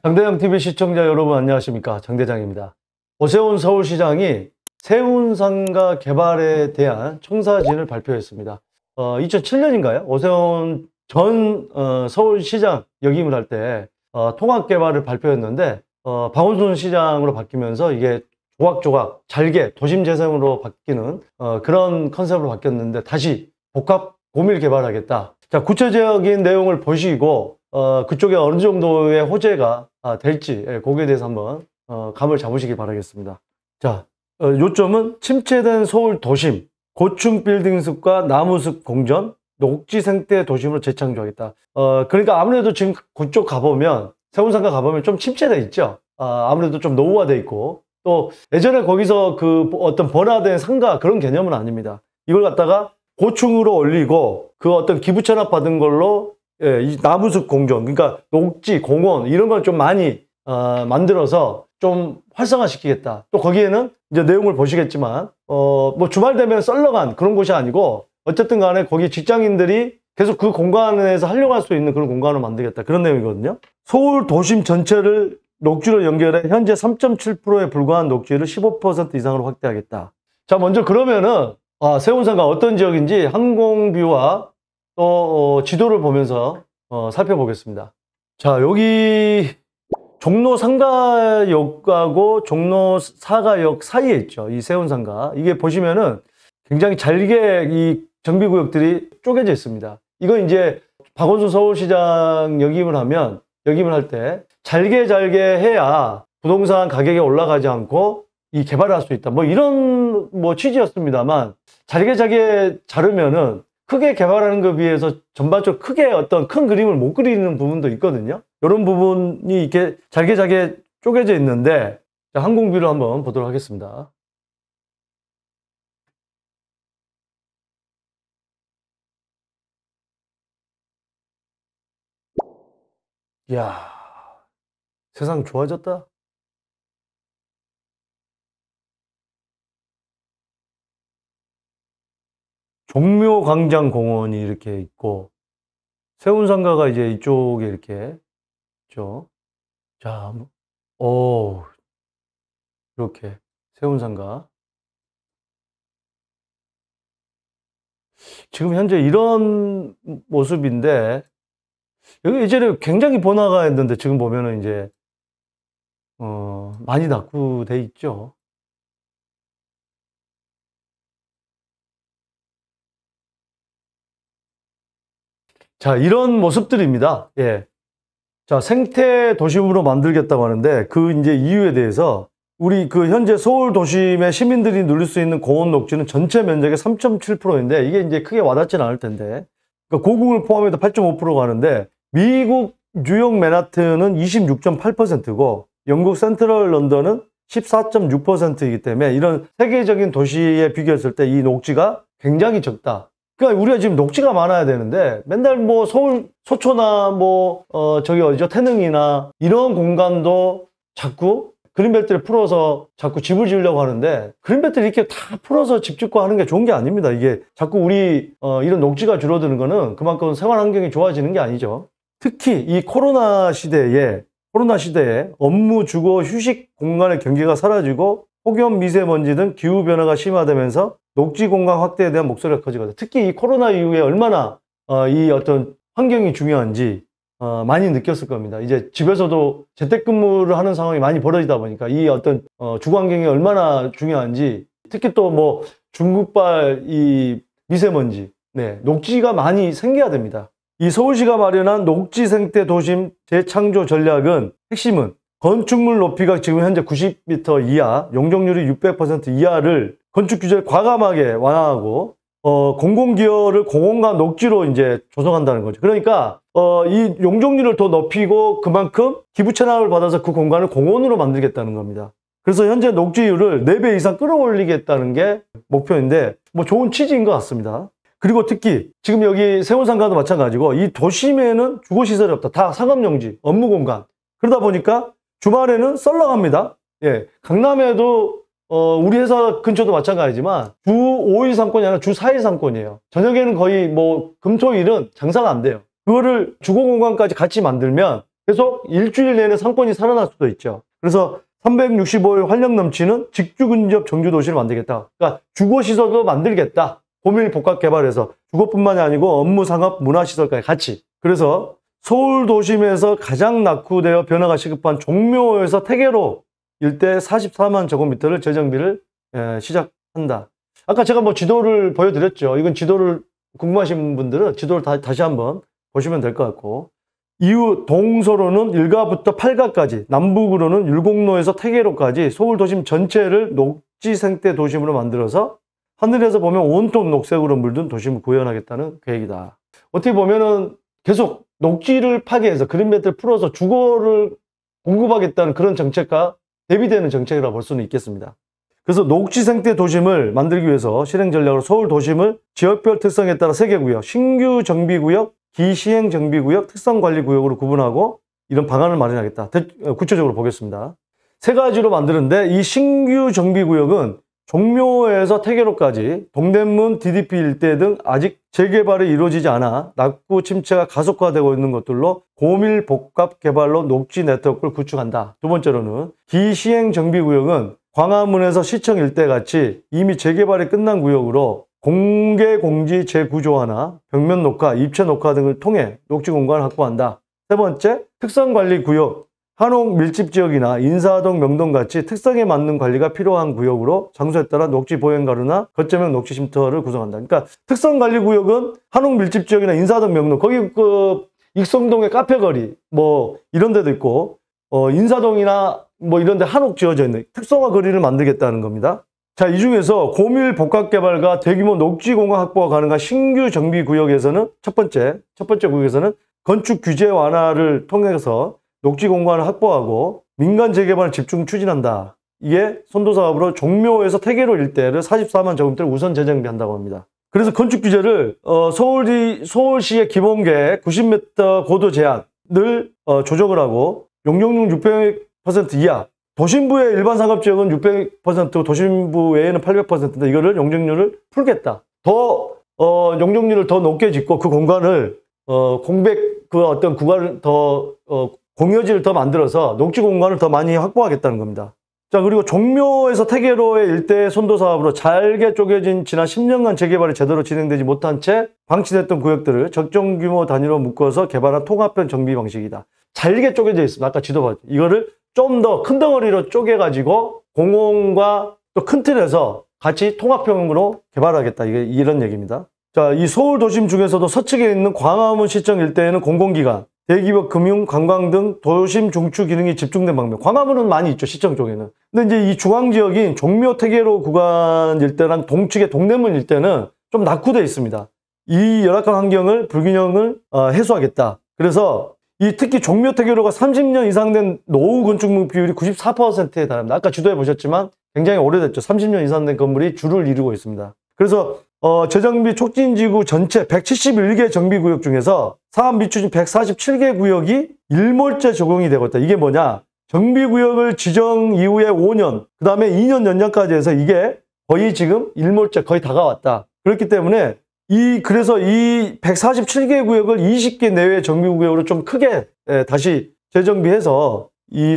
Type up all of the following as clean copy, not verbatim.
장대장TV 시청자 여러분 안녕하십니까, 장대장입니다. 오세훈 서울시장이 세운상가 개발에 대한 청사진을 발표했습니다. 2007년인가요? 오세훈 전 서울시장 역임을 할 때 통합개발을 발표했는데 박원순 시장으로 바뀌면서 이게 조각조각 잘게 도심재생으로 바뀌는 그런 컨셉으로 바뀌었는데, 다시 복합 고밀 개발하겠다. 자, 구체적인 내용을 보시고 그쪽에 어느 정도의 호재가 될지, 거기에 대해서 한번 감을 잡으시기 바라겠습니다. 자, 요점은 침체된 서울 도심, 고층 빌딩 숲과 나무숲 공전, 녹지 생태 도심으로 재창조하겠다. 그러니까 아무래도 지금 그쪽 가보면, 세운상가 가보면 좀 침체돼 있죠. 아무래도 좀 노후화돼 있고, 또 예전에 거기서 그 어떤 번화된 상가 그런 개념은 아닙니다. 이걸 갖다가 고층으로 올리고 그 어떤 기부 체납 받은 걸로 이 나무숲 공전, 그러니까 녹지, 공원 이런 걸 좀 많이 만들어서 좀 활성화시키겠다. 또 거기에는 이제 내용을 보시겠지만 뭐 주말 되면 썰렁한 그런 곳이 아니고, 어쨌든 간에 거기 직장인들이 계속 그 공간에서 활용할 수 있는 그런 공간을 만들겠다, 그런 내용이거든요. 서울 도심 전체를 녹지로 연결해 현재 3.7%에 불과한 녹지를 15% 이상으로 확대하겠다. 자, 먼저 그러면은 세운상가 어떤 지역인지 항공뷰와 또 지도를 보면서 살펴보겠습니다. 자, 여기 종로 상가역하고 종로 사가역 사이에 있죠, 이 세운상가. 이게 보시면은 굉장히 잘게 이 정비구역들이 쪼개져 있습니다. 이건 이제 박원순 서울시장 역임을 할 때 잘게 해야 부동산 가격이 올라가지 않고 이 개발을 할 수 있다, 뭐 이런 취지였습니다만, 잘게 자르면은 크게 개발하는 것에 비해서 전반적으로 크게 어떤 큰 그림을 못 그리는 부분도 있거든요. 이런 부분이 이렇게 잘게 쪼개져 있는데, 자, 항공뷰를 한번 보도록 하겠습니다. 이야, 세상 좋아졌다. 종묘광장공원이 이렇게 있고, 세운상가가 이제 이쪽에 이렇게 있죠. 자, 이렇게 세운상가. 지금 현재 이런 모습인데, 여기 예전에 굉장히 번화가 했는데 지금 보면은 이제 많이 낙후돼 있죠. 자, 이런 모습들입니다. 예. 자, 생태 도심으로 만들겠다고 하는데, 그 이제 이유에 대해서 우리 그 현재 서울 도심의 시민들이 누릴 수 있는 공원 녹지는 전체 면적의 3.7%인데, 이게 이제 크게 와닿지는 않을 텐데, 그러니까 고궁을 포함해도 8.5%가 하는데, 미국 뉴욕 맨하튼은 26.8%고 영국 센트럴 런던은 14.6%이기 때문에, 이런 세계적인 도시에 비교했을 때 이 녹지가 굉장히 적다. 그러니까 우리가 지금 녹지가 많아야 되는데, 맨날 뭐 서울 소초나 저기 어디죠, 태릉이나 이런 공간도 자꾸 그린벨트를 풀어서 자꾸 집을 지으려고 하는데, 그린벨트를 이렇게 다 풀어서 집 짓고 하는 게 좋은 게 아닙니다. 이게 자꾸 우리 이런 녹지가 줄어드는 거는 그만큼 생활 환경이 좋아지는 게 아니죠. 특히 이 코로나 시대에 업무, 주거, 휴식 공간의 경계가 사라지고 폭염, 미세먼지 등 기후 변화가 심화되면서 녹지 공간 확대에 대한 목소리가 커지거든요. 특히 이 코로나 이후에 얼마나 이 어떤 환경이 중요한지 많이 느꼈을 겁니다. 이제 집에서도 재택근무를 하는 상황이 많이 벌어지다 보니까 이 어떤 주거 환경이 얼마나 중요한지, 특히 또 중국발 이 미세먼지, 녹지가 많이 생겨야 됩니다. 이 서울시가 마련한 녹지 생태 도심 재창조 전략은, 핵심은 건축물 높이가 지금 현재 90m 이하, 용적률이 600% 이하를 건축 규제를 과감하게 완화하고 공공기여를 공원과 녹지로 이제 조성한다는 거죠. 그러니까 이 용적률을 더 높이고 그만큼 기부 체납을 받아서 그 공간을 공원으로 만들겠다는 겁니다. 그래서 현재 녹지율을 4배 이상 끌어올리겠다는 게 목표인데, 좋은 취지인 것 같습니다. 그리고 특히 지금 여기 세운상가도 마찬가지고, 이 도심에는 주거시설이 없다. 다 상업용지, 업무공간. 그러다 보니까 주말에는 썰렁합니다. 예, 강남에도 우리 회사 근처도 마찬가지지만 주 5일 상권이 아니라 주 4일 상권이에요. 저녁에는 거의 금토일은 장사가 안 돼요. 그거를 주거공간까지 같이 만들면 계속 일주일 내내 상권이 살아날 수도 있죠. 그래서 365일 활력 넘치는 직주 근접 정주 도시를 만들겠다. 그러니까 주거시설도 만들겠다. 고밀 복합 개발해서 주거뿐만이 아니고 업무, 상업, 문화시설까지 같이. 그래서 서울 도심에서 가장 낙후되어 변화가 시급한 종묘에서 태계로 일대 44만 제곱미터를 재정비를 시작한다. 아까 제가 뭐 지도를 보여드렸죠. 이건 지도를 궁금하신 분들은 지도를 다시 한번 보시면 될 것 같고, 이후 동서로는 1가부터 8가까지, 남북으로는 율곡로에서 태계로까지 서울 도심 전체를 녹지 생태 도심으로 만들어서 하늘에서 보면 온통 녹색으로 물든 도심을 구현하겠다는 계획이다. 어떻게 보면은 계속 녹지를 파괴해서 그린벨트를 풀어서 주거를 공급하겠다는 그런 정책과 대비되는 정책이라고 볼 수는 있겠습니다. 그래서 녹지 생태 도심을 만들기 위해서 실행 전략으로 서울 도심을 지역별 특성에 따라 3개 구역, 신규 정비구역, 기시행 정비구역, 특성관리구역으로 구분하고 이런 방안을 마련하겠다. 구체적으로 보겠습니다. 3가지로 만드는데, 이 신규 정비구역은 종묘에서 태계로까지 동대문 DDP 일대 등 아직 재개발이 이루어지지 않아 낙후 침체가 가속화되고 있는 것들로 고밀 복합 개발로 녹지 네트워크를 구축한다. 두 번째로는 기시행 정비구역은 광화문에서 시청 일대 같이 이미 재개발이 끝난 구역으로 공개 공지 재구조화나 벽면 녹화, 입체 녹화 등을 통해 녹지 공간을 확보한다. 세 번째, 특성관리구역. 한옥 밀집 지역이나 인사동, 명동 같이 특성에 맞는 관리가 필요한 구역으로 장소에 따라 녹지 보행가루나 거점형 녹지 쉼터를 구성한다. 그러니까 특성관리구역은 한옥 밀집 지역이나 인사동, 명동, 거기 익성동의 카페거리 뭐 이런 데도 있고, 인사동이나 뭐 이런 데 한옥 지어져 있는 특성화 거리를 만들겠다는 겁니다. 자, 이 중에서 고밀 복합 개발과 대규모 녹지 공간 확보가 가능한 신규 정비 구역에서는 첫 번째 구역에서는 건축 규제 완화를 통해서 녹지 공간을 확보하고 민간 재개발을 집중 추진한다. 이게 선도사업으로 종묘에서 태계로 일대를 44만 제곱미터를 우선 재정비한다고 합니다. 그래서 건축 규제를 서울시의 기본계획 90m 고도 제한을 조정을 하고 용적률 600% 이하, 도심부의 일반 상업지역은 600%, 도심부 외에는 800%인데 이거를 용적률을 풀겠다. 용적률을 더 높게 짓고 그 공간을 어떤 구간을 더 공여지를 더 만들어서 녹지 공간을 더 많이 확보하겠다는 겁니다. 자, 그리고 종묘에서 태계로의 일대 선도 사업으로 잘게 쪼개진 지난 10년간 재개발이 제대로 진행되지 못한 채 방치됐던 구역들을 적정 규모 단위로 묶어서 개발한 통합형 정비 방식이다. 잘게 쪼개져 있습니다. 아까 지도 봤죠. 이거를 좀 더 큰 덩어리로 쪼개가지고 공원과 또 큰 틀에서 같이 통합형으로 개발하겠다. 이런 얘기입니다. 자, 이 서울 도심 중에서도 서측에 있는 광화문 시청 일대에는 공공기관, 대기업, 금융, 관광 등 도심 중추 기능이 집중된 방면. 광화문은 많이 있죠, 시청 쪽에는. 근데 이제 이 중앙 지역인 종묘 태계로 구간 일대랑 동측의 동대문 일대는 좀 낙후되어 있습니다. 이 열악한 환경을, 불균형을 해소하겠다. 그래서 특히 종묘 태계로가 30년 이상 된 노후 건축물 비율이 94%에 달합니다. 아까 지도에 보셨지만 굉장히 오래됐죠. 30년 이상 된 건물이 주를 이루고 있습니다. 그래서 재정비 촉진지구 전체 171개 정비구역 중에서 사업 미추진 147개 구역이 일몰제 적용이 되고 있다. 이게 뭐냐? 정비구역을 지정 이후에 5년, 그 다음에 2년 연장까지 해서 이게 거의 지금 일몰제 거의 다가왔다. 그렇기 때문에 그래서 이 147개 구역을 20개 내외 정비구역으로 좀 크게 다시 재정비해서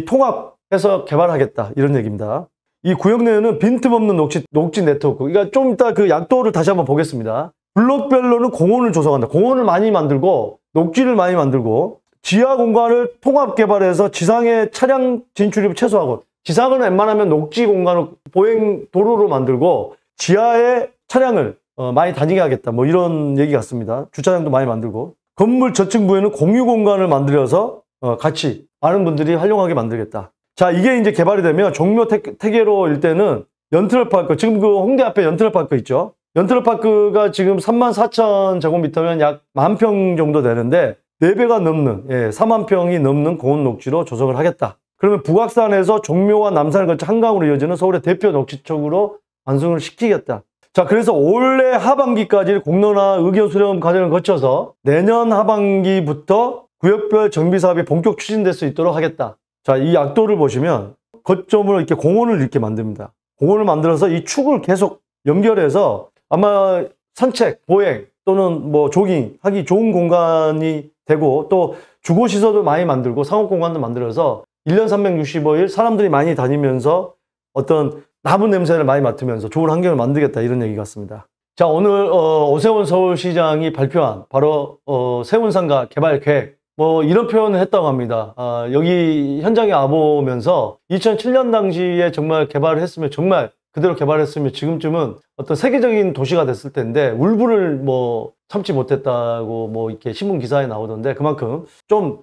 통합해서 개발하겠다. 이런 얘기입니다. 이 구역 내에는 빈틈없는 녹지 네트워크. 그러니까 좀 이따 그 약도를 다시 한번 보겠습니다. 블록별로는 공원을 조성한다. 공원을 많이 만들고, 녹지를 많이 만들고, 지하 공간을 통합 개발해서 지상에 차량 진출입을 최소화하고, 지상은 웬만하면 녹지 공간을 보행 도로로 만들고, 지하에 차량을 많이 다니게 하겠다. 뭐 이런 얘기 같습니다. 주차장도 많이 만들고. 건물 저층부에는 공유 공간을 만들어서 같이 많은 분들이 활용하게 만들겠다. 자, 이게 이제 개발이 되면 종묘 태계로 일대는 연트럴파크, 지금 그 홍대 앞에 연트럴파크 있죠? 연트럴파크가 지금 34,000 제곱미터면 약 10,000평 정도 되는데 4배가 넘는, 4만 평이 넘는 공원 녹지로 조성을 하겠다. 그러면 북악산에서 종묘와 남산을 거쳐 한강으로 이어지는 서울의 대표 녹지쪽으로 완성을 시키겠다. 자, 그래서 올해 하반기까지 공론화 의견 수렴 과정을 거쳐서 내년 하반기부터 구역별 정비 사업이 본격 추진될 수 있도록 하겠다. 자, 이 약도를 보시면 거점으로 이렇게 공원을 이렇게 만듭니다. 공원을 만들어서 이 축을 계속 연결해서 아마 산책, 보행 또는 뭐 조깅 하기 좋은 공간이 되고, 또 주거시설도 많이 만들고 상업공간도 만들어서 1년 365일 사람들이 많이 다니면서 어떤 나무 냄새를 많이 맡으면서 좋은 환경을 만들겠다 이런 얘기 같습니다. 자, 오늘 오세훈 서울시장이 발표한 바로 세운상가 개발 계획 뭐 이런 표현을 했다고 합니다. 여기 현장에 와보면서 2007년 당시에 정말 개발을 했으면 정말 그대로 개발했으면 지금쯤은 어떤 세계적인 도시가 됐을 텐데 울분을 뭐 참지 못했다고 뭐 이렇게 신문 기사에 나오던데 그만큼 좀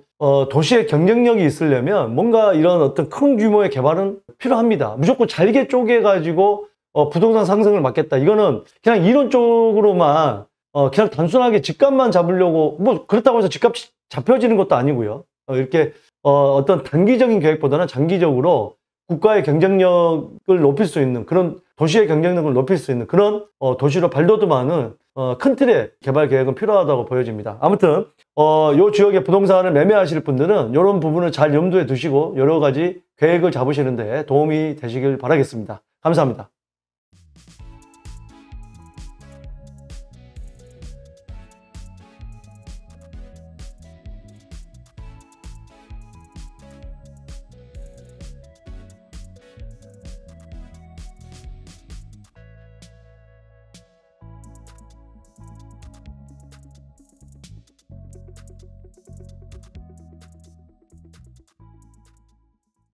도시의 경쟁력이 있으려면 뭔가 이런 어떤 큰 규모의 개발은 필요합니다. 무조건 잘게 쪼개가지고 부동산 상승을 막겠다. 이거는 그냥 이론적으로만 그냥 단순하게 집값만 잡으려고 뭐 그렇다고 해서 집값 잡혀지는 것도 아니고요. 이렇게 어떤 단기적인 계획보다는 장기적으로 국가의 경쟁력을 높일 수 있는 그런 도시의 경쟁력을 높일 수 있는 그런 도시로 발돋움하는 큰 틀의 개발 계획은 필요하다고 보여집니다. 아무튼 요 지역의 부동산을 매매하실 분들은 이런 부분을 잘 염두에 두시고 여러 가지 계획을 잡으시는데 도움이 되시길 바라겠습니다. 감사합니다.